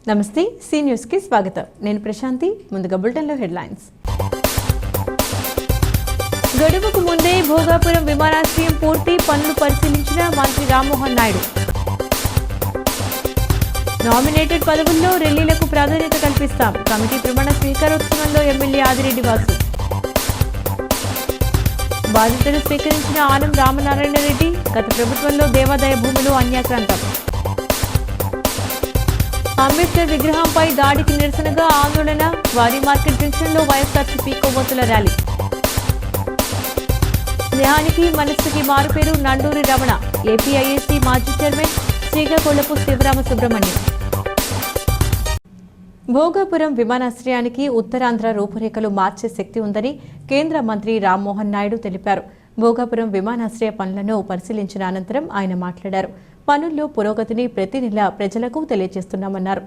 నమస్తే C news కి స్వాగతం. నేను ప్రశాంతి. ముందుగా బులెటిన్ లో హెడ్లైన్స్. గడువుకు ముందే భోగాపురం విమానాశ్రయం పూర్తి పనులు పరిశీలించిన మంత్రి రామ్మోహన్ నాయుడు. నామినేటెడ్ పదవుల్లో ర్యాలీలకు ప్రాధాన్యత కల్పిస్తాం. కమిటీ ప్రమాణ స్వీకారోత్సవంలో ఎమ్మెల్యే ఆదిరెడ్డి వాసు. బాధ్యతలు స్వీకరించిన ఆనం రామనారాయణ రెడ్డి. గత ప్రభుత్వంలో దేవాదాయ భూములు అన్యాక్రాంతం. అంబేద్కర్ విగ్రహంపై దాడికి నిరసనగా ఆందోళన. వారి మార్కెట్ జంక్షన్లో వైఎస్ఆర్సీపీ కొవ్వొత్తుల ర్యాలీ. స్నేహానికి మనస్సుకి మారుపేరు నండూరి రమణ. ఏపీఐఏసీ మాజీ చైర్మన్ శ్రీకాకుళపు శివరామ సుబ్రహ్మణ్యం. భోగాపురం విమానాశ్రయానికి ఉత్తరాంధ్ర రూపురేఖలు మార్చే శక్తి ఉందని కేంద్ర మంత్రి రామ్మోహన్ నాయుడు తెలిపారు. భోగాపురం విమానాశ్రయ పనులను పరిశీలించిన అనంతరం ఆయన మాట్లాడారు. పనుల్లో పురోగతిని ప్రతి నెల ప్రజలకు తెలియజేస్తున్నామన్నారు.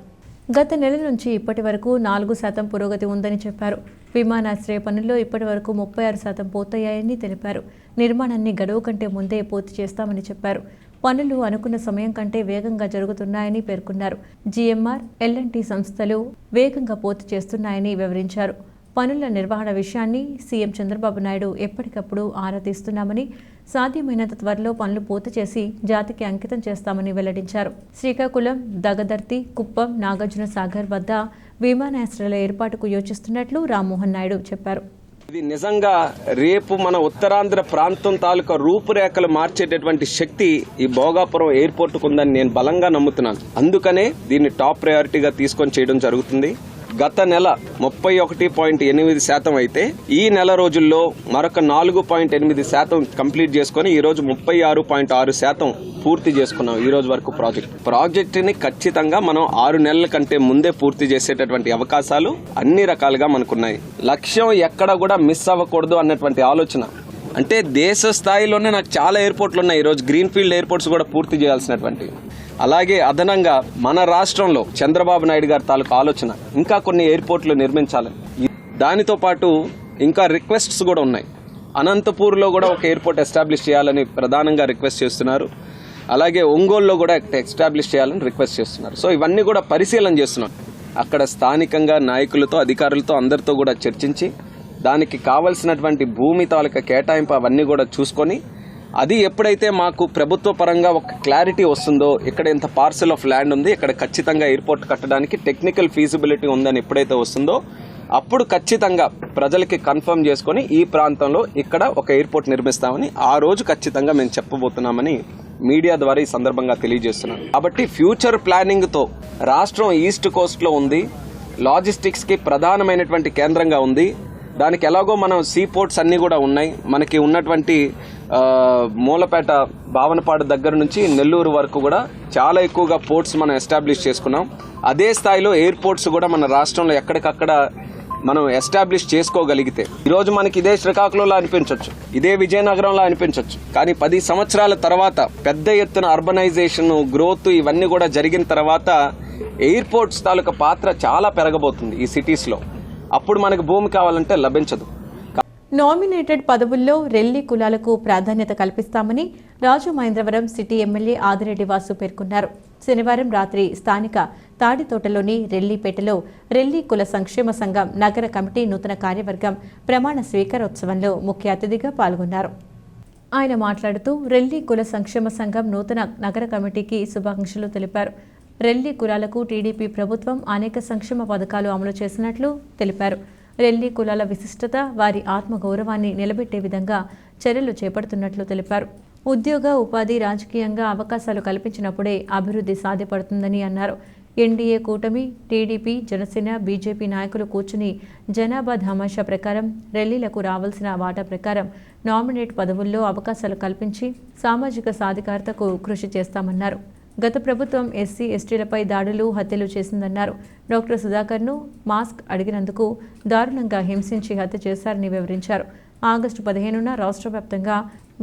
గత నెల నుంచి ఇప్పటి వరకు 4% పురోగతి ఉందని చెప్పారు. విమానాశ్రయ పనుల్లో ఇప్పటి వరకు 36% పూర్తయ్యాయని తెలిపారు. నిర్మాణాన్ని గడువు కంటే ముందే పూర్తి చేస్తామని చెప్పారు. పనులు అనుకున్న సమయం కంటే వేగంగా జరుగుతున్నాయని పేర్కొన్నారు. జీఎంఆర్, ఎల్ఎన్టీ సంస్థలు వేగంగా పూర్తి చేస్తున్నాయని వివరించారు. పనుల నిర్వహణ విషయాన్ని సీఎం చంద్రబాబు నాయుడు ఎప్పటికప్పుడు ఆరా తీస్తున్నామని, సాధ్యమైనంత త్వరలో పనులు పూర్తి చేసి జాతికి అంకితం చేస్తామని వెల్లడించారు. శ్రీకాకుళం, దగదర్తి, కుప్పం, నాగార్జున సాగర్ వద్ద విమానాశ్రయాల ఏర్పాటుకు యోచిస్తున్నట్లు రామ్మోహన్ నాయుడు చెప్పారు. ఇది నిజంగా రేపు మన ఉత్తరాంధ్ర ప్రాంతం తాలూకా రూపురేఖలు మార్చేటటువంటి శక్తి ఈ భోగాపురం ఎయిర్పోర్టుకు ఉందని నేను బలంగా నమ్ముతున్నాను. అందుకనే దీన్ని టాప్ ప్రయారిటీగా తీసుకొని చేయడం జరుగుతుంది. గత నెల 31.8% అయితే ఈ నెల రోజుల్లో మరొక 4.8% కంప్లీట్ చేసుకుని ఈ రోజు 36.6% పూర్తి చేసుకున్నాం. ఈ రోజు వరకు ప్రాజెక్టుని ఖచ్చితంగా మనం 6 నెలల కంటే ముందే పూర్తి చేసేటటువంటి అవకాశాలు అన్ని రకాలుగా మనకున్నాయి. లక్ష్యం ఎక్కడ కూడా మిస్ అవ్వకూడదు అన్నటువంటి ఆలోచన. అంటే దేశ స్థాయిలోనే నాకు చాలా ఎయిర్పోర్ట్లు ఉన్నాయి. ఈరోజు గ్రీన్ ఫీల్డ్ ఎయిర్పోర్ట్స్ కూడా పూర్తి చేయాల్సినటువంటి. అలాగే అదనంగా మన రాష్ట్రంలో చంద్రబాబు నాయుడు గారి తాలూకు ఆలోచన ఇంకా కొన్ని ఎయిర్పోర్ట్లు నిర్మించాలని. దానితో పాటు ఇంకా రిక్వెస్ట్స్ కూడా ఉన్నాయి. అనంతపూర్లో కూడా ఒక ఎయిర్పోర్ట్ ఎస్టాబ్లిష్ చేయాలని ప్రధానంగా రిక్వెస్ట్ చేస్తున్నారు. అలాగే ఒంగోలులో కూడా ఎస్టాబ్లిష్ చేయాలని రిక్వెస్ట్ చేస్తున్నారు. సో ఇవన్నీ కూడా పరిశీలన చేస్తున్నాం. అక్కడ స్థానికంగా నాయకులతో, అధికారులతో అందరితో కూడా చర్చించి దానికి కావలసినటువంటి భూమి తాలూకా కేటాయింపు అవన్నీ కూడా చూసుకొని, అది ఎప్పుడైతే మాకు ప్రభుత్వ పరంగా ఒక క్లారిటీ వస్తుందో, ఇక్కడ ఇంత పార్సెల్ ఆఫ్ ల్యాండ్ ఉంది, ఇక్కడ ఖచ్చితంగా ఎయిర్పోర్ట్ కట్టడానికి టెక్నికల్ ఫీజిబిలిటీ ఉందని ఎప్పుడైతే వస్తుందో అప్పుడు ఖచ్చితంగా ప్రజలకి కన్ఫర్మ్ చేసుకుని ఈ ప్రాంతంలో ఇక్కడ ఒక ఎయిర్పోర్ట్ నిర్మిస్తామని ఆ రోజు ఖచ్చితంగా మేము చెప్పబోతున్నామని మీడియా ద్వారా ఈ సందర్భంగా తెలియజేస్తున్నాను. కాబట్టి ఫ్యూచర్ ప్లానింగ్తో రాష్ట్రం ఈస్ట్ కోస్ట్లో ఉంది, లాజిస్టిక్స్కి ప్రధానమైనటువంటి కేంద్రంగా ఉంది. దానికి ఎలాగో మనం సీ పోర్ట్స్ అన్నీ కూడా ఉన్నాయి. మనకి ఉన్నటువంటి మూలపేట, భావనపాడు దగ్గర నుంచి నెల్లూరు వరకు కూడా చాలా ఎక్కువగా పోర్ట్స్ మనం ఎస్టాబ్లిష్ చేసుకున్నాం. అదే స్థాయిలో ఎయిర్పోర్ట్స్ కూడా మన రాష్ట్రంలో ఎక్కడికక్కడ మనం ఎస్టాబ్లిష్ చేసుకోగలిగితే ఈరోజు మనకి ఇదే శ్రీకాకుళంలో అనిపించవచ్చు, ఇదే విజయనగరంలో అనిపించవచ్చు. కానీ 10 సంవత్సరాల తర్వాత పెద్ద ఎత్తున అర్బనైజేషన్, గ్రోత్ ఇవన్నీ కూడా జరిగిన తర్వాత ఎయిర్పోర్ట్స్ తాలూకా పాత్ర చాలా పెరగబోతుంది ఈ సిటీస్లో. అప్పుడు మనకు భూమి కావాలంటే లభించదు. నామినేటెడ్ పదవుల్లో రెల్లి కులాలకు ప్రాధాన్యత కల్పిస్తామని రాజమహేంద్రవరం సిటీ ఎమ్మెల్యే ఆదిరెడ్డి వాసు పేర్కొన్నారు. శనివారం రాత్రి స్థానిక తాడితోటలోని రెల్లిపేటలో రెల్లి కుల సంక్షేమ సంఘం నగర కమిటీ నూతన కార్యవర్గం ప్రమాణ స్వీకారోత్సవంలో ముఖ్య అతిథిగా పాల్గొన్నారు. ఆయన మాట్లాడుతూ రెల్లి కుల సంక్షేమ సంఘం నూతన నగర కమిటీకి శుభాకాంక్షలు తెలిపారు. రెల్లి కులాలకు టీడీపీ ప్రభుత్వం అనేక సంక్షేమ పథకాలు అమలు చేసినట్లు తెలిపారు. రెల్లి కులాల విశిష్టత, వారి ఆత్మగౌరవాన్ని నిలబెట్టే విధంగా చర్యలు చేపడుతున్నట్లు తెలిపారు. ఉద్యోగ, ఉపాధి, రాజకీయంగా అవకాశాలు కల్పించినప్పుడే అభివృద్ధి సాధ్యపడుతుందని అన్నారు. ఎన్డీఏ కూటమి, టీడీపీ, జనసేన, బీజేపీ నాయకులు కూర్చుని జనాభా ధామాషా ప్రకారం రెల్లీలకు రావాల్సిన వాటా ప్రకారం నామినేట్ పదవుల్లో అవకాశాలు కల్పించి సామాజిక సాధికారతకు కృషి చేస్తామన్నారు. గత ప్రభుత్వం ఎస్సీ, ఎస్టీలపై దాడులు, హత్యలు చేసిందన్నారు. డాక్టర్ సుధాకర్ను మాస్క్ అడిగినందుకు దారుణంగా హింసించి హత్య చేశారని వివరించారు. ఆగస్టు 15న రాష్ట్ర వ్యాప్తంగా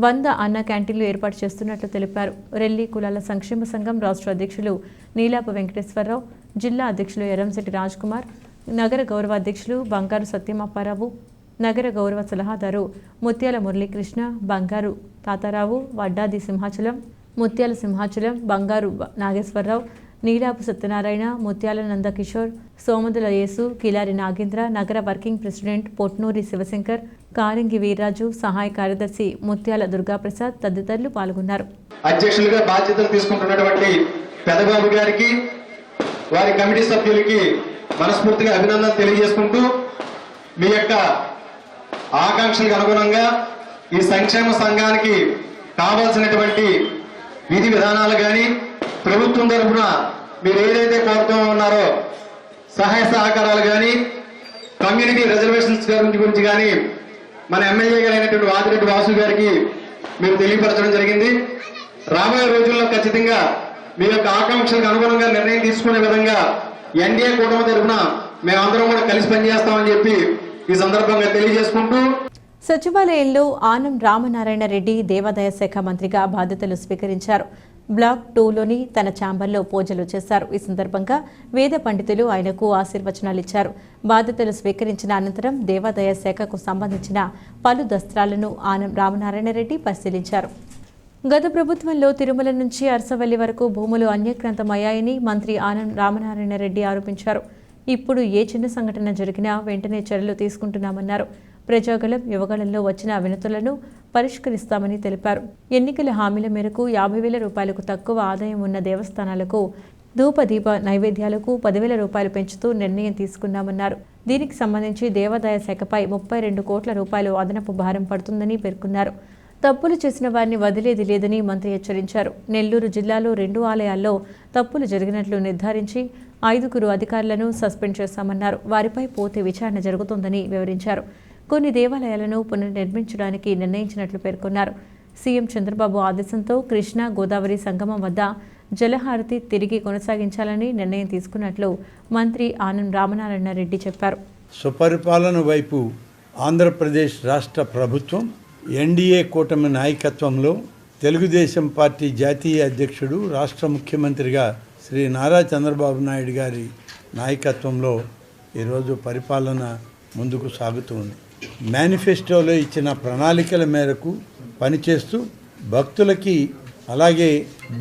100 అన్న క్యాంటీన్లు ఏర్పాటు చేస్తున్నట్లు తెలిపారు. రెల్లి కులాల సంక్షేమ సంఘం రాష్ట్ర అధ్యక్షులు నీలాప వెంకటేశ్వరరావు, జిల్లా అధ్యక్షులు ఎర్రంశెట్టి రాజ్ కుమార్, నగర గౌరవ అధ్యక్షులు బంగారు సత్యమప్పారావు, నగర గౌరవ సలహాదారు ముత్యాల మురళీకృష్ణ, బంగారు తాతారావు, వడ్డాది సింహాచలం, ముత్యాల సింహాచలం, బంగారు నాగేశ్వరరావు, నీలాపు సత్యనారాయణ, ముత్యాల నందకిషోర్, సోమదుల యేసు, కిలారి నాగేంద్ర, నగర వర్కింగ్ ప్రెసిడెంట్ పొట్నూరి శివశంకర్, కారింగి వీర్రాజు, సహాయ కార్యదర్శి ముత్యాల దుర్గాప్రసాద్ తదితరులు పాల్గొన్నారు. అధ్యక్షులుగా బాధ్యతలు తీసుకుంటున్నటువంటి పెదబాబు గారికి, వారి కమిటీ సభ్యులకి మనస్ఫూర్తిగా అభినందనలు తెలియజేసుకుంటూ, మీ యొక్క ఆకాంక్షలకు అనుగుణంగా ఈ సంక్షేమ సంఘానికి కావాల్సినటువంటి విధి విధానాలు కానీ, ప్రభుత్వం తరఫున మీరు ఏదైతే కోరుతూ ఉన్నారో సహాయ సహకారాలు కానీ, కమ్యూనిటీ రిజర్వేషన్స్ గురించి కానీ మన ఎమ్మెల్యే గారైనటువంటి ఆదిరెడ్డి వాసు గారికి మీరు తెలియపరచడం జరిగింది. రాబోయే రోజుల్లో ఖచ్చితంగా మీ యొక్క ఆకాంక్షలకు అనుగుణంగా నిర్ణయం తీసుకునే విధంగా ఎన్డీఏ కూటమి తరఫున మేమందరం కూడా కలిసి పనిచేస్తామని చెప్పి ఈ సందర్భంగా తెలియజేసుకుంటూ, సచివాలయంలో ఆనం రామనారాయణ రెడ్డి దేవాదాయ శాఖ మంత్రిగా బాధ్యతలు స్వీకరించారు. బ్లాక్ 2లోని తన ఛాంబర్లో పూజలు చేశారు. ఈ సందర్భంగా వేద పండితులు ఆయనకు ఆశీర్వచనాలిచ్చారు. బాధ్యతలు స్వీకరించిన అనంతరం దేవాదాయ శాఖకు సంబంధించిన పలు దస్త్రాలను ఆనం రామనారాయణ రెడ్డి పరిశీలించారు. గత ప్రభుత్వంలో తిరుమల నుంచి అరసవల్లి వరకు భూములు అన్యక్రాంతమయ్యాయని మంత్రి ఆనం రామనారాయణ రెడ్డి ఆరోపించారు. ఇప్పుడు ఏ చిన్న సంఘటన జరిగినా వెంటనే చర్యలు తీసుకుంటున్నామన్నారు. ప్రజాగళం, యువగళంలో వచ్చిన వినతులను పరిష్కరిస్తామని తెలిపారు. ఎన్నికల హామీల మేరకు 50,000 రూపాయలకు తక్కువ ఆదాయం ఉన్న దేవస్థానాలకు ధూపదీప నైవేద్యాలకు 10,000 రూపాయలు పెంచుతూ నిర్ణయం తీసుకున్నామన్నారు. దీనికి సంబంధించి దేవాదాయ శాఖపై 32 కోట్ల రూపాయలు అదనపు భారం పడుతుందని పేర్కొన్నారు. తప్పులు చేసిన వారిని వదిలేది లేదని మంత్రి హెచ్చరించారు. నెల్లూరు జిల్లాలో 2 ఆలయాల్లో తప్పులు జరిగినట్లు నిర్ధారించి 5 అధికారులను సస్పెండ్ చేశామన్నారు. వారిపై పూర్తి విచారణ జరుగుతుందని వివరించారు. కొన్ని దేవాలయాలను పునర్నిర్మించడానికి నిర్ణయించినట్లు పేర్కొన్నారు. సీఎం చంద్రబాబు ఆదేశంతో కృష్ణా గోదావరి సంగమం వద్ద జలహారతి తిరిగి కొనసాగించాలని నిర్ణయం తీసుకున్నట్లు మంత్రి ఆనం రామనారాయణ రెడ్డి చెప్పారు. సుపరిపాలన వైపు ఆంధ్రప్రదేశ్ రాష్ట్ర ప్రభుత్వం ఎన్డీఏ కూటమి నాయకత్వంలో తెలుగుదేశం పార్టీ జాతీయ అధ్యక్షుడు, రాష్ట్ర ముఖ్యమంత్రిగా శ్రీ నారా చంద్రబాబు నాయుడు గారి నాయకత్వంలో ఈరోజు పరిపాలన ముందుకు సాగుతుంది. మేనిఫెస్టోలో ఇచ్చిన ప్రణాళికల మేరకు పనిచేస్తూ భక్తులకి అలాగే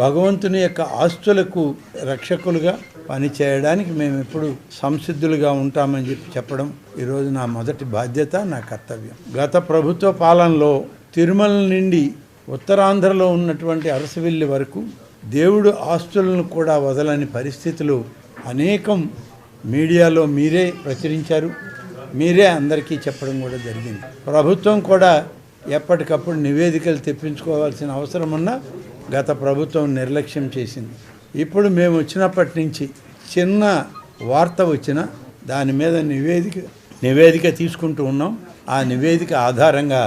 భగవంతుని యొక్క ఆస్తులకు రక్షకులుగా పనిచేయడానికి మేము ఎప్పుడు సంసిద్ధులుగా ఉంటామని చెప్పడం ఈరోజు నా మొదటి బాధ్యత, నా కర్తవ్యం. గత ప్రభుత్వ పాలనలో తిరుమల నుండి ఉత్తరాంధ్రలో ఉన్నటువంటి అరసవిల్లి వరకు దేవుడు ఆస్తులను కూడా వదలని పరిస్థితులు అనేకం మీడియాలో మీరే ప్రచురించారు, మీరే అందరికీ చెప్పడం కూడా జరిగింది. ప్రభుత్వం కూడా ఎప్పటికప్పుడు నివేదికలు తెప్పించుకోవాల్సిన అవసరం ఉన్నా గత ప్రభుత్వం నిర్లక్ష్యం చేసింది. ఇప్పుడు మేము వచ్చినప్పటి నుంచి చిన్న వార్త వచ్చినా దాని మీద నివేదిక తీసుకుంటూ ఉన్నాం. ఆ నివేదిక ఆధారంగా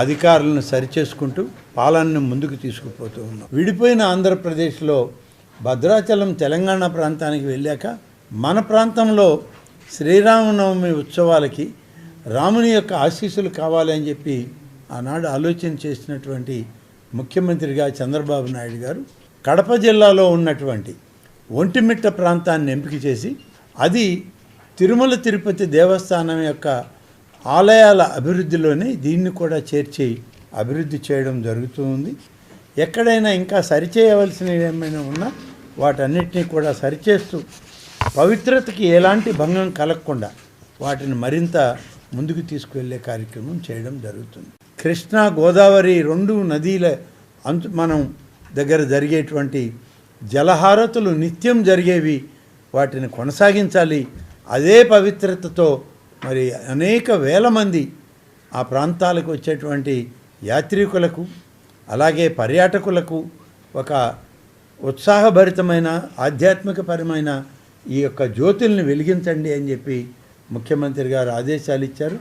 అధికారులను సరిచేసుకుంటూ పాలనను ముందుకు తీసుకుపోతూ ఉన్నాం. విడిపోయిన ఆంధ్రప్రదేశ్లో భద్రాచలం తెలంగాణ ప్రాంతానికి వెళ్ళాక మన ప్రాంతంలో శ్రీరామనవమి ఉత్సవాలకి రాముని యొక్క ఆశీస్సులు కావాలని చెప్పి ఆనాడు ఆలోచన చేసినటువంటి ముఖ్యమంత్రిగా చంద్రబాబు నాయుడు గారు కడప జిల్లాలో ఉన్నటువంటి ఒంటిమిట్ట ప్రాంతాన్ని ఎంపిక చేసి అది తిరుమల తిరుపతి దేవస్థానం యొక్క ఆలయాల అభివృద్ధిలోనే దీన్ని కూడా చేర్చి అభివృద్ధి చేయడం జరుగుతుంది. ఎక్కడైనా ఇంకా సరిచేయవలసినవి ఏమైనా ఉన్నా వాటన్నిటినీ కూడా సరిచేస్తూ పవిత్రతకి ఎలాంటి భంగం కలగకుండా వాటిని మరింత ముందుకు తీసుకువెళ్ళే కార్యక్రమం చేయడం జరుగుతుంది. కృష్ణా గోదావరి 2 నదీల మనం దగ్గర జరిగేటువంటి జలహారతులు నిత్యం జరిగేవి, వాటిని కొనసాగించాలి. అదే పవిత్రతతో మరి అనేక వేల మంది ఆ ప్రాంతాలకు వచ్చేటువంటి యాత్రికులకు అలాగే పర్యాటకులకు ఒక ఉత్సాహభరితమైన ఆధ్యాత్మికపరమైన ఈ యొక్క జ్యోతుల్ని వెలిగించండి అని చెప్పి ముఖ్యమంత్రి గారు ఆదేశాలు ఇచ్చారు.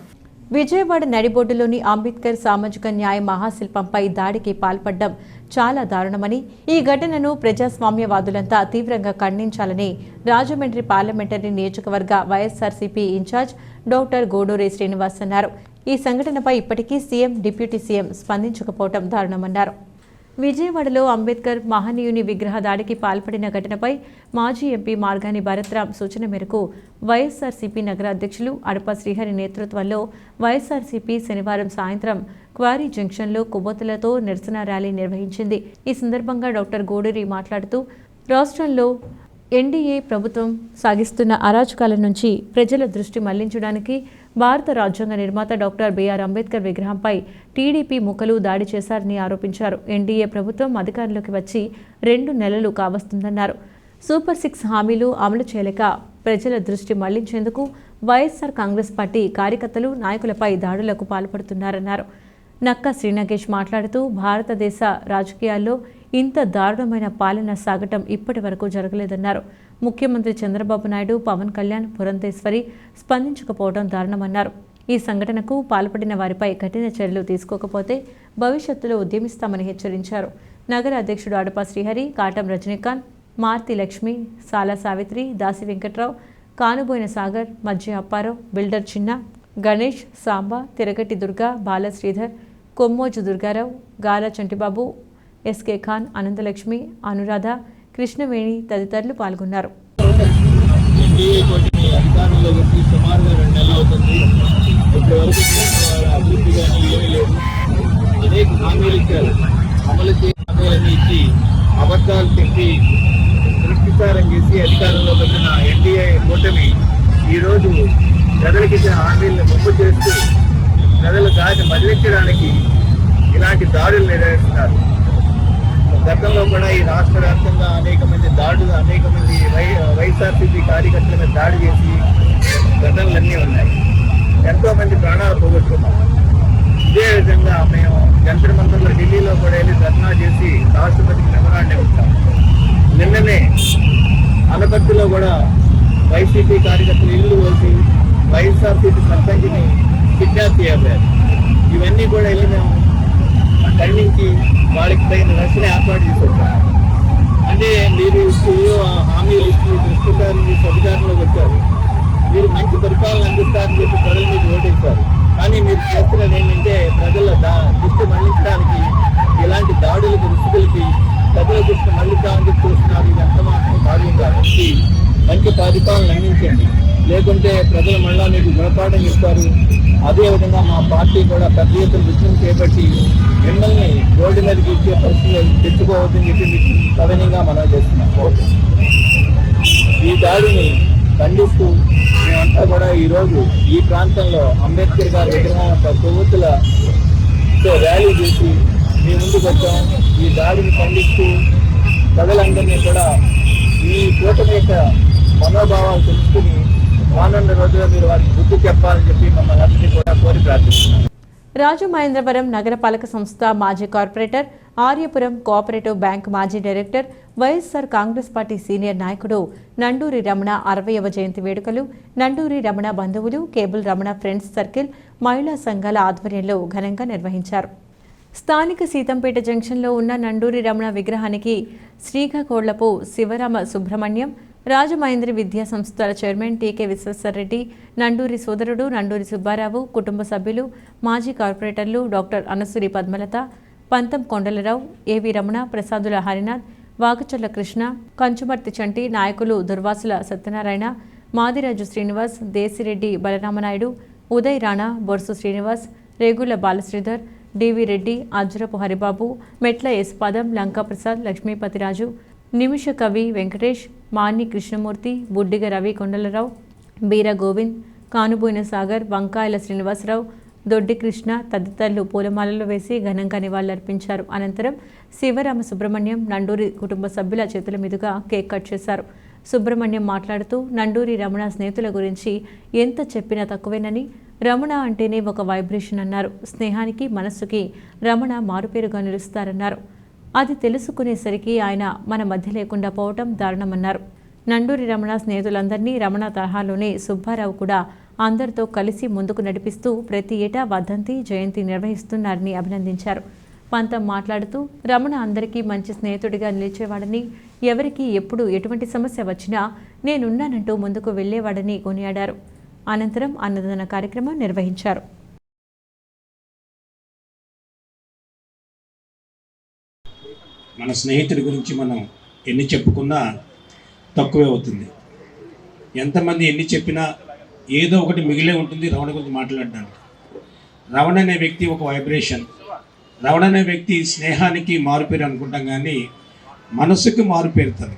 విజయవాడ నడిబొడ్డులోని అంబేద్కర్ సామాజిక న్యాయ మహాశిల్పంపై దాడికి పాల్పడడం చాలా దారుణమని, ఈ ఘటనను ప్రజాస్వామ్యవాదులంతా తీవ్రంగా ఖండించాలని రాజమండ్రి పార్లమెంటరీ నియోజకవర్గ వైఎస్ఆర్సీపీ ఇన్ఛార్జ్ డాక్టర్ గూడూరి శ్రీనివాస్ అన్నారు. ఈ సంఘటనపై ఇప్పటికీ సీఎం, డిప్యూటీ సీఎం స్పందించకపోవడం దారుణమన్నారు. విజయవాడలో అంబేద్కర్ మహనీయుని విగ్రహ దాడికి పాల్పడిన ఘటనపై మాజీ ఎంపీ మార్గాని భరత్రామ్ సూచన మేరకు వైఎస్ఆర్సీపీ నగర అధ్యక్షులు అడప శ్రీహరి నేతృత్వంలో వైఎస్ఆర్సీపీ శనివారం సాయంత్రం క్వారీ జంక్షన్లో కొవ్వొత్తులతో నిరసన ర్యాలీ నిర్వహించింది. ఈ సందర్భంగా డాక్టర్ గూడూరి మాట్లాడుతూ రాష్ట్రంలో ఎన్డీఏ ప్రభుత్వం సాగిస్తున్న అరాచకాల నుంచి ప్రజల దృష్టి మళ్లించడానికి భారత రాజ్యాంగ నిర్మాత డాక్టర్ బిఆర్ అంబేద్కర్ విగ్రహంపై టీడీపీ ముఖలు దాడి చేశారని ఆరోపించారు. ఎన్డీఏ ప్రభుత్వం అధికారంలోకి వచ్చి 2 నెలలు కావస్తుందన్నారు. సూపర్ 6 హామీలు అమలు చేయలేక ప్రజల దృష్టి మళ్లించేందుకు వైఎస్ఆర్ కాంగ్రెస్ పార్టీ కార్యకర్తలు నాయకులపై దాడులకు పాల్పడుతున్నారన్నారు. నక్కా శ్రీనాగేష్ మాట్లాడుతూ భారతదేశ రాజకీయాల్లో ఇంత దారుణమైన పాలన సాగటం ఇప్పటి వరకు జరగలేదన్నారు. ముఖ్యమంత్రి చంద్రబాబు నాయుడు, పవన్ కళ్యాణ్, పురంధేశ్వరి స్పందించకపోవడం దారుణమన్నారు. ఈ సంఘటనకు పాల్పడిన వారిపై కఠిన చర్యలు తీసుకోకపోతే భవిష్యత్తులో ఉద్యమిస్తామని హెచ్చరించారు. నగర అధ్యక్షుడు అడపా శ్రీహరి, కాటం రజనీకాంత్, మార్తి లక్ష్మి, సాలా సావిత్రి, దాసి వెంకట్రావు, కానుబోయిన సాగర్, మధ్య అప్పారావు, బిల్డర్ చిన్న, గణేష్, సాంబా, తిరగటి దుర్గా, బాలశ్రీధర్, కొమ్మోజు దుర్గారావు, గాలా చంటిబాబు, ఎస్కే ఖాన్, అనంతలక్ష్మి, అనురాధ, కృష్ణవేణి తదితరులు పాల్గొన్నారు. అబద్ధాలు చెప్పి దృష్టిసారం చేసి అధికారంలో వచ్చిన ఎన్డీఏ కూటమి ఈరోజు ప్రజలకు ఇచ్చిన హామీలను ముప్పు చేస్తూ ప్రజల దాన్ని మళ్లించడానికి ఇలాంటి దాడులు నిర్వహిస్తున్నారు. గతంలో కూడా ఈ రాష్ట్ర వ్యాప్తంగా అనేక మంది వైఎస్ఆర్సీపీ కార్యకర్తల మీద దాడి చేసి ఘటనలన్నీ ఉన్నాయి. ఎంతో మంది ప్రాణాలు పోగొట్టుకున్నాం. ఇదే విధంగా మేము జంతర్ మంతర్లో ఢిల్లీలో కూడా వెళ్ళి ధర్నా చేసి రాష్ట్రపతికి మెమరాండం ఇస్తాం. నిన్ననే అనపర్తిలో కూడా వైసీపీ కార్యకర్తలు ఇల్లు కోసి వైఎస్ఆర్సీపీ సర్పంచ్ని కిడ్నాప్ చేయబోయారు. ఇవన్నీ కూడా వెళ్ళి మేము ఖండించి వాళ్ళకి తగిన రక్షణ ఏర్పాటు చేసుకుంటాం. అంటే మీరు హామీలు ఇచ్చి దృష్టిసారం చేసి అధికారంలోకి వచ్చారు, మీరు మంచి పరిపాలన అందిస్తారని చెప్పి ప్రజలు మీకు ఓటేస్తారు. కానీ మీరు చేస్తున్నది ఏంటంటే ప్రజల దృష్టి మళ్లించడానికి ఇలాంటి దాడులకు రుసుగులకి ప్రజల దృష్టి మళ్లించాలని చెప్పి చూస్తున్నారు. ఇది ఎంత మాత్రం భావ్యం కాబట్టి మంచి పరిపాలన అందించండి, లేకుంటే ప్రజలు మళ్ళా మీకు గుణపాఠం ఇస్తారు. అదేవిధంగా మా పార్టీ కూడా పెద్ద ఎత్తున విజయం చేపట్టి మిమ్మల్ని రోడ్డు మీదకి ఇచ్చే పరిస్థితులు తెచ్చుకోవద్దని చెప్పి మీకు సవినయంగా మనం చేస్తున్నాం. ఈ దాడిని ఖండిస్తూ మేమంతా కూడా ఈరోజు ఈ ప్రాంతంలో అంబేద్కర్ గారి విగ్రహం కొవ్వొత్తులతో ర్యాలీ చేసి మీ ముందుకు వచ్చాం. ఈ దాడిని ఖండిస్తూ ప్రజలందరినీ కూడా ఈ కూటమి యొక్క మనోభావాలు తెలుసుకుని రానున్న రోజుల్లో మీరు వారికి బుద్ధి చెప్పాలని చెప్పి మమ్మల్ని అందరినీ కూడా కోరి ప్రార్థిస్తున్నాం. రాజమహేంద్రవరం నగరపాలక సంస్థ మాజీ కార్పొరేటర్, ఆర్యపురం కోఆపరేటివ్ బ్యాంక్ మాజీ director, YSR Congress party senior నాయకుడు నండూరి రమణ 60వ జయంతి వేడుకలు నండూరి రమణ బంధువులు, కేబుల్ రమణ ఫ్రెండ్స్ సర్కిల్, మహిళా సంఘాల ఆధ్వర్యంలో ఘనంగా నిర్వహించారు. స్థానిక సీతంపేట జంక్షన్లో ఉన్న నండూరి రమణ విగ్రహానికి శ్రీకాకోళ్లపు శివరామ సుబ్రహ్మణ్యం, రాజమహేంద్రి విద్యా సంస్థల చైర్మన్ టీకే విశ్వేశ్వరరెడ్డి, నండూరి సోదరుడు నండూరి సుబ్బారావు, కుటుంబ సభ్యులు, మాజీ కార్పొరేటర్లు డాక్టర్ అనసూరి పద్మలత, పంతం కొండలరావు, ఏవి రమణ, ప్రసాదుల హరినాథ్, వాకచర్ల కృష్ణ, కంచుమర్తి చంటి, నాయకులు దుర్వాసుల సత్యనారాయణ, మాదిరాజు శ్రీనివాస్, దేశిరెడ్డి బలరామనాయుడు, ఉదయ్ రాణా, బొర్సు శ్రీనివాస్, రేగుల బాలశ్రీధర్, డివి రెడ్డి, అజ్రపు హరిబాబు, మెట్ల యశ్పాదం, లంకా ప్రసాద్, లక్ష్మీపతిరాజు, నిమిష కవి వెంకటేష్, మాని కృష్ణమూర్తి, బుడ్డిగ రవి కొండలరావు, బీర గోవింద్, కానుబోయిన సాగర్, వంకాయల శ్రీనివాసరావు, దొడ్డి కృష్ణ తదితరులు పూలమాలలు వేసి ఘనంగా నివాళులర్పించారు. అనంతరం శివరామ సుబ్రహ్మణ్యం, నండూరి కుటుంబ సభ్యుల చేతుల మీదుగా కేక్ కట్ చేశారు. సుబ్రహ్మణ్యం మాట్లాడుతూ నండూరి రమణ స్నేహితుల గురించి ఎంత చెప్పినా తక్కువేనని, రమణ అంటేనే ఒక వైబ్రేషన్ అన్నారు. స్నేహానికి, మనస్సుకి రమణ మారుపేరుగా నిలుస్తారన్నారు. అది తెలుసుకునేసరికి ఆయన మన మధ్య లేకుండా పోవటం దారుణమన్నారు. నండూరి రమణ స్నేహితులందరినీ రమణ తరహాలోనే సుబ్బారావు కూడా అందరితో కలిసి ముందుకు నడిపిస్తూ ప్రతి ఏటా వర్ధంతి, జయంతి నిర్వహిస్తున్నారని అభినందించారు. పంతం మాట్లాడుతూ రమణ అందరికీ మంచి స్నేహితుడిగా నిలిచేవాడని, ఎవరికి ఎప్పుడు ఎటువంటి సమస్య వచ్చినా నేనున్నానంటూ ముందుకు వెళ్లేవాడని కొనియాడారు. అనంతరం అన్నదాన కార్యక్రమం నిర్వహించారు. మన స్నేహితుడి గురించి మనం ఎన్ని చెప్పుకున్నా తక్కువే అవుతుంది. ఎంతమంది ఎన్ని చెప్పినా ఏదో ఒకటి మిగిలే ఉంటుంది రమణ గురించి మాట్లాడడానికి. రమణ అనే వ్యక్తి ఒక వైబ్రేషన్. రమణ అనే వ్యక్తి స్నేహానికి మారుపేరు అనుకుంటాం, కానీ మనసుకు మారుపేరుతుంది.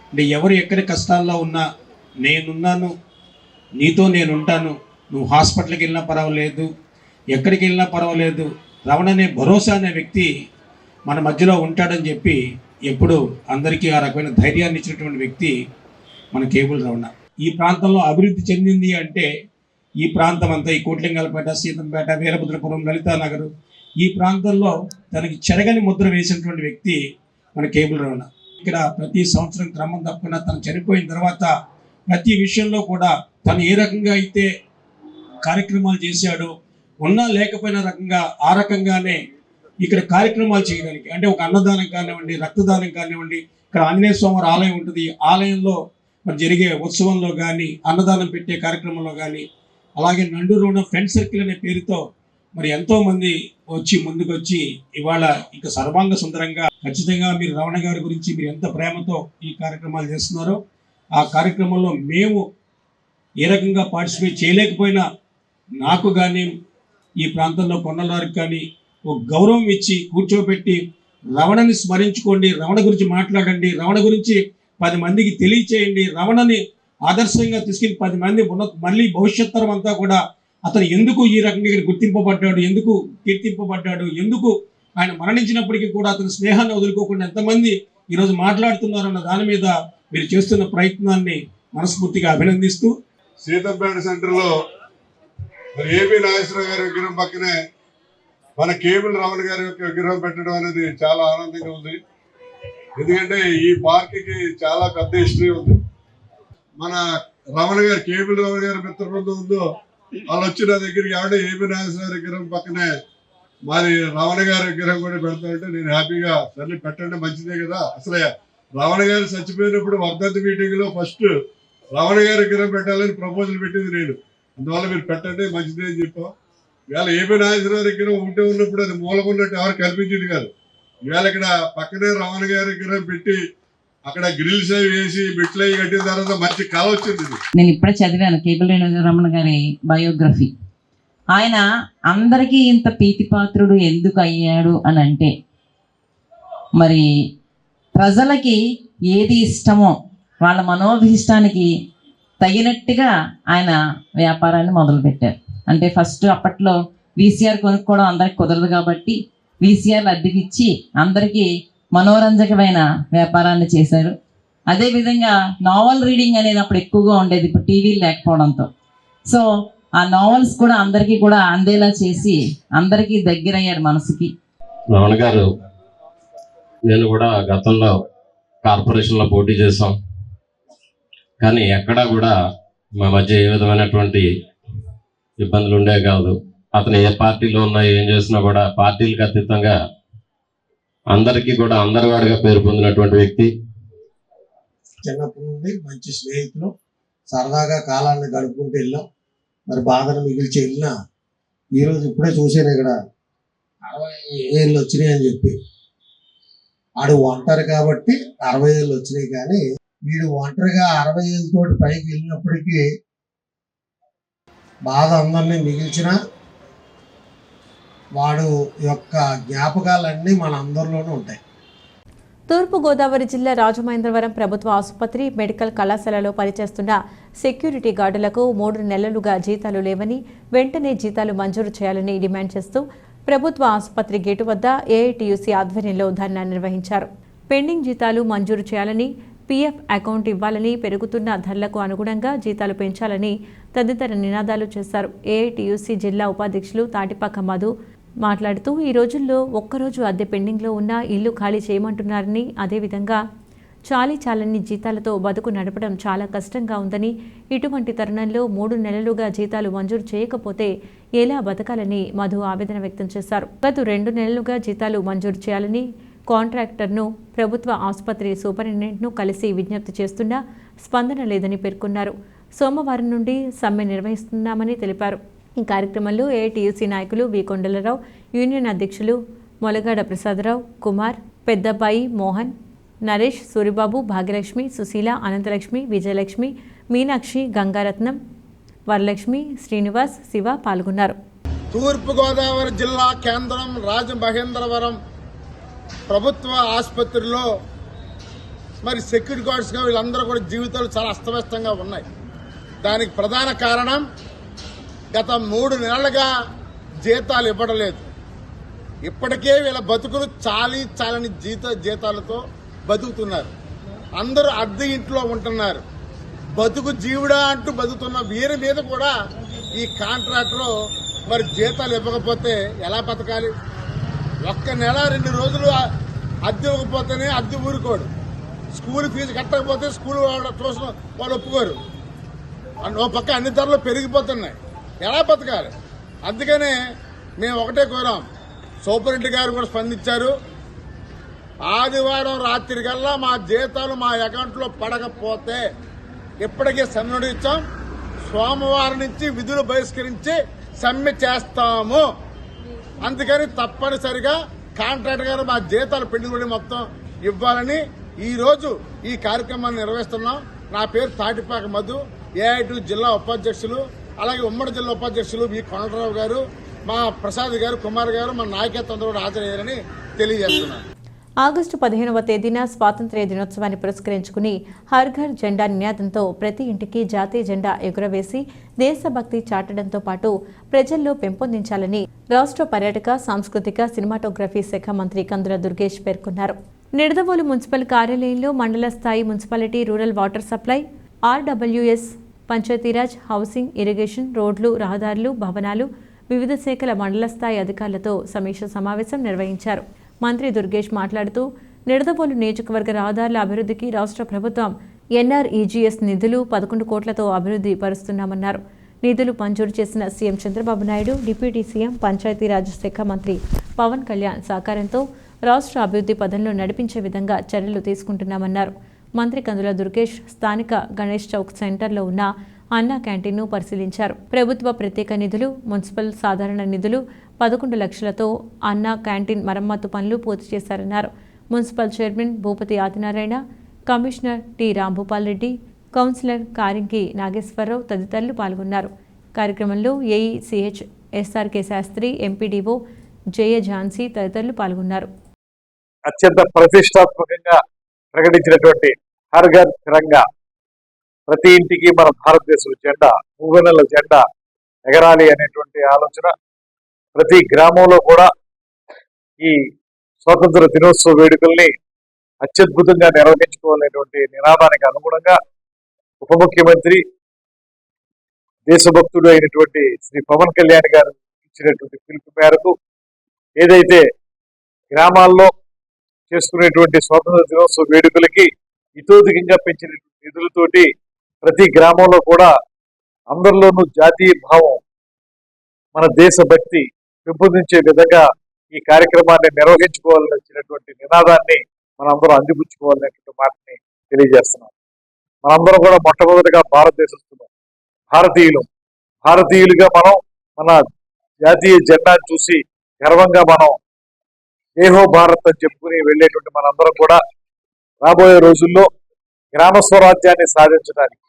అంటే ఎవరు ఎక్కడి కష్టాల్లో ఉన్నా నేనున్నాను, నీతో నేను ఉంటాను, నువ్వు హాస్పిటల్కి వెళ్ళినా పర్వాలేదు, ఎక్కడికి వెళ్ళినా పర్వాలేదు, రమణ అనే భరోసా అనే వ్యక్తి మన మధ్యలో ఉంటాడని చెప్పి ఎప్పుడు అందరికీ ఆ రకమైన ధైర్యాన్ని ఇచ్చినటువంటి వ్యక్తి మన కేబుల్ రమణ. ఈ ప్రాంతంలో అభివృద్ధి చెందింది అంటే ఈ ప్రాంతం అంతా, ఈ కోట్లింగాలపేట, సీతంపేట, వీరభద్రపురం, లలితానగర్, ఈ ప్రాంతంలో తనకి చెరగని ముద్ర వేసినటువంటి వ్యక్తి మన కేబుల్ రమణ. ఇక్కడ ప్రతి సంవత్సరం క్రమం తప్పకుండా తను చనిపోయిన తర్వాత ప్రతి విషయంలో కూడా తను ఏ రకంగా అయితే కార్యక్రమాలు చేశాడో, ఉన్నా లేకపోయినా రకంగా ఆ రకంగానే ఇక్కడ కార్యక్రమాలు చేయడానికి, అంటే ఒక అన్నదానం కానివ్వండి, రక్తదానం కానివ్వండి, ఇక్కడ ఆంజనేయ స్వామి ఆలయం ఉంటుంది, ఆలయంలో మరి జరిగే ఉత్సవంలో కానీ, అన్నదానం పెట్టే కార్యక్రమంలో కానీ, అలాగే నండూరులో ఫ్రెండ్ సర్కిల్ అనే పేరుతో మరి ఎంతోమంది ముందుకు వచ్చి ఇవాళ ఇంకా సర్వాంగ సుందరంగా ఖచ్చితంగా మీరు రమణ గారి గురించి మీరు ఎంత ప్రేమతో ఈ కార్యక్రమాలు చేస్తున్నారో, ఆ కార్యక్రమంలో మేము ఏ రకంగా పార్టిసిపేట్ చేయలేకపోయినా నాకు కానీ ఈ ప్రాంతంలో కొన్నలారికి కానీ ఒక గౌరవం ఇచ్చి కూర్చోబెట్టి రమణని స్మరించుకోండి, రమణ గురించి మాట్లాడండి, రమణ గురించి 10 మందికి తెలియచేయండి, రమణని ఆదర్శంగా తీసుకెళ్ళి 10 మంది మళ్ళీ భవిష్యత్ తరం అంతా కూడా అతను ఎందుకు ఈ రకంగా గుర్తింపబడ్డాడు, ఎందుకు కీర్తింపబడ్డాడు, ఎందుకు ఆయన మరణించినప్పటికీ కూడా అతని స్నేహాన్ని వదులుకోకుండా ఎంతమంది ఈరోజు మాట్లాడుతున్నారన్న దాని మీద మీరు చేస్తున్న ప్రయత్నాన్ని మనస్ఫూర్తిగా అభినందిస్తూ, సీతంపేట సెంటర్లో మరి ఏబి నాగేశ్వరరావు గారి విగ్రహం పక్కనే మన కేబుల్ రమణ గారి యొక్క విగ్రహం పెట్టడం అనేది చాలా ఆనందంగా ఉంది. ఎందుకంటే ఈ పార్క్కి చాలా పెద్ద హిస్టరీ ఉంది. మన రమణ గారు, కేబుల్ రమణ గారి మిత్ర బృందం ఉందో వాళ్ళు వచ్చి నా దగ్గరికి ఎవడే ఏబి నాగేశ్వర విగ్రహం పక్కనే మరి రమణ గారి విగ్రహం కూడా పెడతానంటే నేను హ్యాపీగా సర్లే పెట్టండి, మంచిదే కదా. అసలే రమణ గారు చచ్చిపోయినప్పుడు వర్ధంతి మీటింగ్ లో ఫస్ట్ రమణ గారి విగ్రహం పెట్టాలని ప్రపోజల్ పెట్టింది నేను. అందువల్ల మీరు పెట్టండి, మంచిదే అని చెప్పాం. ఇవాళ ఏబి నాగేశ్వర విగ్రహం ఉంటే ఉన్నప్పుడు అది మూలకున్నట్టు ఎవరు కనిపించింది కాదు. ఇవాళ ఇక్కడ పక్కనే రమణ గారి విగ్రహం పెట్టి అక్కడ గ్రిల్స్ అవి వేసి బిట్లు అవి కట్టిన తర్వాత మంచి కళ వచ్చింది. నేను ఇప్పుడే చదివాను కేబుల్ రమణ గారి బయోగ్రఫీ. ఆయన అందరికీ ఇంత ప్రీతిపాత్రుడు ఎందుకు అయ్యాడు అని అంటే, మరి ప్రజలకి ఏది ఇష్టమో వాళ్ళ మనోభీష్టానికి తగినట్టుగా ఆయన వ్యాపారాన్ని మొదలుపెట్టారు. అంటే ఫస్ట్ అప్పట్లో వీసీఆర్ కొనుక్కోవడం అందరికి కుదరదు కాబట్టి వీసీఆర్లు అద్దెకిచ్చి అందరికీ మనోరంజకమైన వ్యాపారాన్ని చేశారు. అదేవిధంగా నావల్ రీడింగ్ అనేది అప్పుడు ఎక్కువగా ఉండేది, ఇప్పుడు టీవీలు లేకపోవడంతో. సో ఆ నావల్స్ కూడా అందరికీ కూడా అందేలా చేసి అందరికీ దగ్గరయ్యాడు మనసుకి. రమణ గారు, నేను కూడా గతంలో కార్పొరేషన్లో పోటీ చేశాం, కానీ ఎక్కడా కూడా మా మధ్య ఏ విధమైనటువంటి ఇబ్బందులు ఉండేవి కాదు. అతను ఏ పార్టీలో ఉన్నా ఏం చేసినా కూడా పార్టీలకు అతీతంగా అందరికీ కూడా అందరివాడిగా పేరు పొందినటువంటి వ్యక్తి. చిన్నప్పటి నుండి మంచి స్నేహితులు, సరదాగా కాలాన్ని గడుపుకుంటూ వెళ్ళాం. మరి బాధను మిగిల్చి వెళ్ళినా ఈరోజు ఇప్పుడే చూసాను ఇక్కడ 60 ఏళ్ళు వచ్చినాయి అని చెప్పి. ఆడు ఒంటరి కాబట్టి 60 ఏళ్ళు వచ్చినాయి, కానీ వీడు ఒంటరిగా 60 ఏళ్ళతోటి పైకి వెళ్ళినప్పటికీ బాధ అందరినీ మిగిల్చిన వాడు యొక్క జ్ఞాపకాలన్నీ మన అందరిలోనూ ఉంటాయి. తూర్పుగోదావరి జిల్లా రాజమహేంద్రవరం ప్రభుత్వ ఆసుపత్రి మెడికల్ కళాశాలలో పనిచేస్తున్న సెక్యూరిటీ గార్డులకు 3 నెలలుగా జీతాలు లేవని, వెంటనే జీతాలు మంజూరు చేయాలని డిమాండ్ చేస్తూ ప్రభుత్వ ఆసుపత్రి గేటు వద్ద ఏఐటీయూసీ ఆధ్వర్యంలో ధర్నా నిర్వహించారు. పెండింగ్ జీతాలు మంజూరు చేయాలని, పీఎఫ్ అకౌంట్ ఇవ్వాలని, పెరుగుతున్న ధరలకు అనుగుణంగా జీతాలు పెంచాలని తదితర నినాదాలు చేశారు. ఏఐటీయూసీ జిల్లా ఉపాధ్యక్షులు తాటిపాక మధు మాట్లాడుతూ, ఈ రోజుల్లో ఒక్కరోజు అద్దె పెండింగ్లో ఉన్న ఇల్లు ఖాళీ చేయమంటున్నారని, అదేవిధంగా చాలని జీతాలతో బతుకు నడపడం చాలా కష్టంగా ఉందని, ఇటువంటి తరుణంలో 3 నెలలుగా జీతాలు మంజూరు చేయకపోతే ఎలా బతకాలని మధు ఆవేదన వ్యక్తం చేశారు. గత 2 నెలలుగా జీతాలు మంజూరు చేయాలని కాంట్రాక్టర్ను, ప్రభుత్వ ఆసుపత్రి సూపరింటెండెంట్ను కలిసి విజ్ఞప్తి చేస్తున్నా స్పందన లేదని పేర్కొన్నారు. సోమవారం నుండి సమ్మె నిర్వహిస్తున్నామని తెలిపారు. ఈ కార్యక్రమంలో ఏఐటీయూసీ నాయకులు వి కొండలరావు, యూనియన్ అధ్యక్షులు మొలగాడ ప్రసాదరావు, కుమార్, పెద్దబ్బాయి, మోహన్, నరేష్, సూరిబాబు, భాగ్యలక్ష్మి, సుశీల, అనంతలక్ష్మి, విజయలక్ష్మి, మీనాక్షి, గంగారత్నం, వరలక్ష్మి, శ్రీనివాస్, శివ పాల్గొన్నారు. తూర్పుగోదావరి జిల్లా కేంద్రం రాజమహేంద్రవరం ప్రభుత్వ ఆసుపత్రిలో మరి సెక్యూరిటీ గార్డ్స్గా వీళ్ళందరూ కూడా జీవితాలు చాలా అస్తవ్యస్తంగా ఉన్నాయి. దానికి ప్రధాన కారణం గత 3 నెలలుగా జీతాలు ఇవ్వడం లేదు. ఇప్పటికే వీళ్ళ బతుకులు చాలని జీతాలతో బతుకుతున్నారు. అందరూ అద్దె ఇంట్లో ఉంటున్నారు. బతుకు జీవుడా అంటూ బతుకుతున్న వీరి మీద కూడా ఈ కాంట్రాక్టర్ మరి జీతాలు ఇవ్వకపోతే ఎలా బతకాలి? ఒక్క నెల 2 రోజులు అద్దె ఇవ్వకపోతేనే అద్దె ఊరుకోడు. స్కూల్ ఫీజు కట్టకపోతే స్కూల్ ట్యూషన్ వాళ్ళు ఒప్పుకోరు. ఓ పక్క అన్ని ధరలు పెరిగిపోతున్నాయి. ఎలా బతకాలి? అందుకనే మేము ఒకటే కోరాం. సూపరింటెండెంట్ గారు కూడా స్పందించారు. ఆదివారం రాత్రి కల్లా మా జీతాలు మా అకౌంట్లో పడకపోతే ఇప్పటికే సమ్మె ఇచ్చాం. సోమవారం నుంచి విధులు బహిష్కరించి సమ్మె చేస్తాము. అందుకని తప్పనిసరిగా కాంట్రాక్టర్ గారు మా జీతాలు పెండింగ్ మొత్తం ఇవ్వాలని ఈ రోజు ఈ కార్యక్రమాన్ని నిర్వహిస్తున్నాం. నా పేరు తాటిపాక మధు, ఏఐటి జిల్లా ఉపాధ్యక్షులు, అలాగే ఉమ్మడి జిల్లా ఉపాధ్యక్షులు వి కొండరావు గారు, మా ప్రసాద్ గారు, కుమార్ గారు, మా నాయకత్వం కూడా హాజరయ్యారని తెలియజేస్తున్నాను. ఆగస్టు 15వ తేదీన స్వాతంత్ర్య దినోత్సవాన్ని పురస్కరించుకుని హర్ ఘర్ జెండా నినాదంతో ప్రతి ఇంటికి జాతీయ జెండా ఎగురవేసి దేశభక్తి చాటడంతో పాటు ప్రజల్లో పెంపొందించాలని రాష్ట్ర పర్యాటక, సాంస్కృతిక, సినిమాటోగ్రఫీ శాఖ మంత్రి కందుల దుర్గేష్ పేర్కొన్నారు. నిడదవోలు మున్సిపల్ కార్యాలయంలో మండల స్థాయి municipality rural water supply, RWS, Panchayati Raj, housing, irrigation, రోడ్లు, రహదారులు, భవనాలు, వివిధ శాఖల మండల స్థాయి అధికారులతో సమీక్ష సమావేశం నిర్వహించారు. మంత్రి దుర్గేష్ మాట్లాడుతూ నిడదవోలు నియోజకవర్గ రహదారుల అభివృద్ధికి రాష్ట్ర ప్రభుత్వం ఎన్ఆర్ఈజీఎస్ నిధులు 11 కోట్లతో అభివృద్ధి పరుస్తున్నామన్నారు. నిధులు మంజూరు చేసిన CM Chandrababu Naidu, deputy CM, Panchayati Raj శాఖ మంత్రి పవన్ కళ్యాణ్ సహకారంతో రాష్ట్ర అభివృద్ధి పదంలో నడిపించే విధంగా చర్యలు తీసుకుంటున్నామన్నారు. మంత్రి కందుల దుర్గేష్ స్థానిక గణేష్ చౌక్ సెంటర్లో ఉన్న అన్నా క్యాంటీన్ను పరిశీలించారు. ప్రభుత్వ ప్రత్యేక నిధులు, మున్సిపల్ సాధారణ నిధులు 11 లక్షలతో అన్నా క్యాంటీన్ మరమ్మతు పనులు పూర్తి చేశారన్నారు. Municipal chairman Bhupathi Adinarayana, commissioner T Rambhupal Reddy, councillor Karinki Nageswararao తదితరులు పాల్గొన్నారు. కార్యక్రమంలో AE CH SRK Sastry, MPDO Jaya Jhansi తదితరులు పాల్గొన్నారు. అత్యంత ప్రతిష్టాత్మకంగా ప్రకటించినటువంటి హర్ ఘర్ తిరంగా, ప్రతి ఇంటికి మన భారతదేశం జెండా, మూగనెల జెండా ఎగరాలి అనేటువంటి ఆలోచన ప్రతి గ్రామంలో కూడా ఈ స్వాతంత్ర దినోత్సవ వేడుకల్ని అత్యద్భుతంగా నిర్వహించుకోవాలనేటువంటి నినాదానికి అనుగుణంగా ఉప ముఖ్యమంత్రి, దేశభక్తుడు అయినటువంటి శ్రీ పవన్ కళ్యాణ్ గారు ఇచ్చినటువంటి పిలుపు మేరకు ఏదైతే గ్రామాల్లో చేసుకునేటువంటి స్వాతంత్ర దినోత్సవ వేడుకలకి ఇతోధికంగా పెంచినటువంటి నిధులతోటి ప్రతి గ్రామంలో కూడా అందరిలోనూ జాతీయ భావం, మన దేశభక్తి పెంపొందించే విధంగా ఈ కార్యక్రమాన్ని నిర్వహించుకోవాలని వచ్చినటువంటి నినాదాన్ని మనందరం అందిపుచ్చుకోవాలనేటువంటి మాటని తెలియజేస్తున్నాం. మనందరం కూడా మొట్టమొదటిగా భారతదేశస్తులం, భారతీయులుగా మనం మన జాతీయ జెండాను చూసి గర్వంగా మనం ఏహో భారత్ అని చెప్పుకుని వెళ్ళేటువంటి మనందరం కూడా రాబోయే రోజుల్లో గ్రామ స్వరాజ్యాన్ని సాధించడానికి,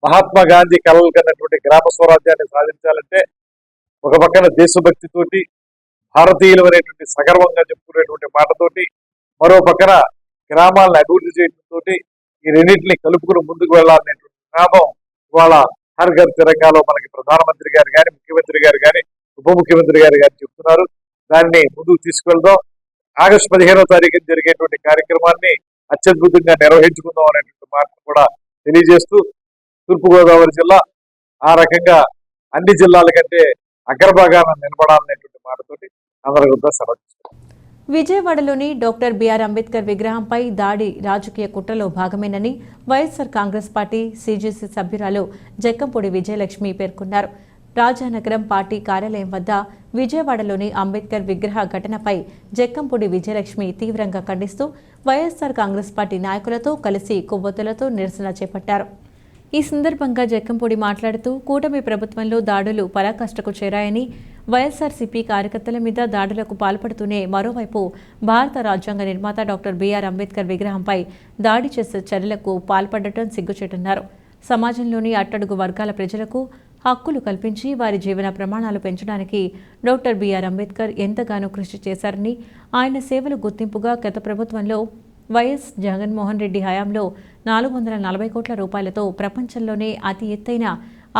మహాత్మా గాంధీ కలలు కన్నటువంటి గ్రామ స్వరాజ్యాన్ని సాధించాలంటే ఒక పక్కన దేశభక్తితోటి, భారతీయులు అనేటువంటి సగర్వంగా చెప్పుకునేటువంటి మాటతోటి, మరో పక్కన గ్రామాలను అభివృద్ధి చేయడంతో ఈ రెండింటిని కలుపుకుని ముందుకు వెళ్లాలనేటువంటి నినాదం ఇవాళ హర్ ఘర్ తిరంగాలో మనకి ప్రధానమంత్రి గారు కానీ, ముఖ్యమంత్రి గారు కానీ, ఉప ముఖ్యమంత్రి గారు కానీ చెప్తున్నారు. దాన్ని ముందుకు తీసుకెళ్దాం. ఆగస్టు 15వ తారీఖున జరిగేటువంటి కార్యక్రమాన్ని అత్యద్భుతంగా నిర్వహించుకుందాం అనేటువంటి మాటను కూడా తెలియజేస్తూ తూర్పుగోదావరి జిల్లా ఆ రకంగా అన్ని జిల్లాల కంటే అగ్రభాగాన నిలబడాలనేటువంటి మాటతోటి అందరి వద్ద సెలవు. విజయవాడలోని డాక్టర్ బిఆర్ అంబేద్కర్ విగ్రహంపై దాడి రాజకీయ కుట్రలో భాగమేనని వైఎస్ఆర్ కాంగ్రెస్ పార్టీ సీజీసీ సభ్యురాలు జక్కంపూడి విజయలక్ష్మి పేర్కొన్నారు. రాజానగరం పార్టీ కార్యాలయం వద్ద విజయవాడలోని అంబేద్కర్ విగ్రహ ఘటనపై జక్కంపూడి విజయలక్ష్మి తీవ్రంగా ఖండిస్తూ వైఎస్ఆర్ కాంగ్రెస్ పార్టీ నాయకులతో కలిసి కొవ్వొత్తులతో నిరసన చేపట్టారు. ఈ సందర్భంగా జక్కంపూడి మాట్లాడుతూ కూటమి ప్రభుత్వంలో దాడులు పరాకాష్ఠకు చేరాయని, వైఎస్ఆర్సీపీ కార్యకర్తల మీద దాడులకు పాల్పడుతూనే మరోవైపు భారత రాజ్యాంగ నిర్మాత డాక్టర్ బిఆర్ అంబేద్కర్ విగ్రహంపై దాడి చేసే చర్యలకు పాల్పడటం సిగ్గుచేటన్నారు. సమాజంలోని అట్టడుగు వర్గాల ప్రజలకు హక్కులు కల్పించి వారి జీవన ప్రమాణాలు పెంచడానికి డాక్టర్ బిఆర్ అంబేద్కర్ ఎంతగానో కృషి చేశారని, ఆయన సేవలు గుర్తింపుగా గత ప్రభుత్వంలో వైఎస్ జగన్మోహన్ రెడ్డి హయాంలో 440 కోట్ల రూపాయలతో ప్రపంచంలోనే అతి ఎత్తైన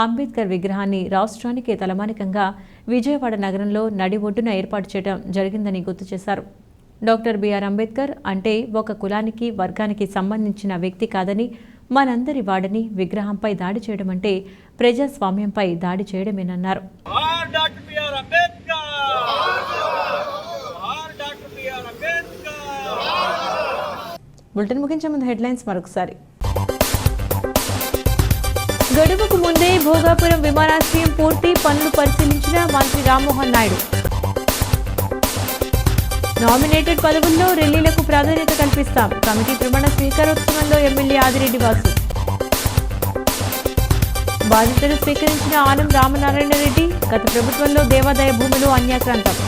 అంబేద్కర్ విగ్రహాన్ని రాష్ట్రానికి తలమానికంగా విజయవాడ నగరంలో నడి ఒడ్డున ఏర్పాటు చేయడం జరిగిందని గుర్తు చేశారు. డాక్టర్ బిఆర్ అంబేద్కర్ అంటే ఒక కులానికి వర్గానికి సంబంధించిన వ్యక్తి కాదని, మనందరి వాడని విగ్రహంపై దాడి చేయడం అంటే ప్రజాస్వామ్యంపై దాడి చేయడమేనన్నారు. బులెటిన్ ముగించే ముందు హెడ్లైన్స్ మరొకసారి. గడువుకు ముందే భోగాపురం విమానాశ్రయం పూర్తి పనులు పరిశీలించిన మంత్రి రామ్మోహన్ నాయుడు. నామినేటెడ్ పదవుల్లో రెల్లీలకు ప్రాధాన్యత కల్పిస్తాం. కమిటీ ప్రమాణ స్వీకారోత్సవంలో ఎమ్మెల్యే ఆదిరెడ్డి వాసు. బాధ్యతలు స్వీకరించిన ఆనం రామనారాయణ రెడ్డి. గత ప్రభుత్వంలో దేవాదాయ భూములు అన్యాక్రాంతం.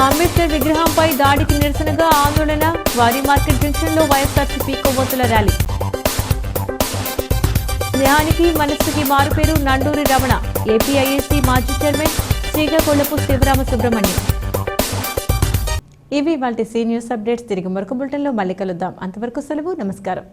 అంబేద్కర్ విగ్రహంపై దాడికి నిరసనగా ఆందోళన. వారి మార్కెట్ జంక్షన్లో వైఎస్ఆర్సీపీ కొవ్వొత్తుల ర్యాలీ. స్నేహానికి మనస్సుకి మారుపేరు నండూరి రమణ. ఏపీఐఏసీ మాజీ చైర్మన్ శ్రీకాకుళపు శివరామ సుబ్రహ్మణ్యం. ఇవి వాటి సీ న్యూస్ అప్డేట్స్. తిరిగి మరొక బులెటిన్లో మళ్ళీ కలుద్దాం. అంతవరకు సెలవు. నమస్కారం.